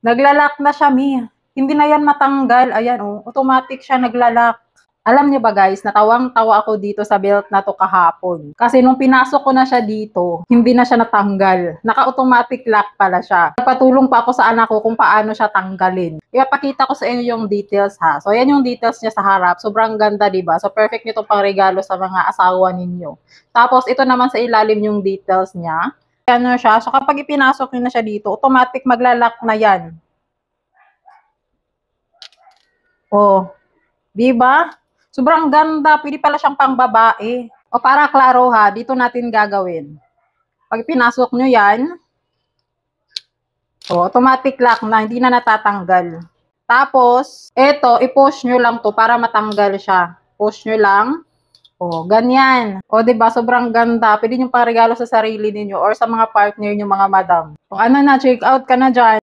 Naglalak na siya, Mi. Hindi na yan matanggal. Ayan, oh. Automatic siya naglalak. Alam niyo ba guys, natawang-tawa ako dito sa belt na to kahapon. Kasi nung pinasok ko na siya dito, hindi na siya natanggal. Naka-automatic lock pala siya. Nagpatulong pa ako sa anak ko kung paano siya tanggalin. Ipapakita ko sa inyo yung details ha. So, yan yung details niya sa harap. Sobrang ganda, diba? So, perfect nito pang regalo sa mga asawa ninyo. Tapos, ito naman sa ilalim yung details niya. Ano siya? So, kapag ipinasok niyo na siya dito, automatic maglalak na yan. Oh, diba? Sobrang ganda. Pwede pala siyang pang babae. O para klaro ha, dito natin gagawin. Pag pinasok nyo yan, automatic lock na, hindi na natatanggal. Tapos, eto, i-push nyo lang to para matanggal siya. Push nyo lang. O, ganyan. O, diba? Sobrang ganda. Pwede nyo pang regalo sa sarili ninyo or sa mga partner nyo, mga madam. O, ano na, check out ka na dyan.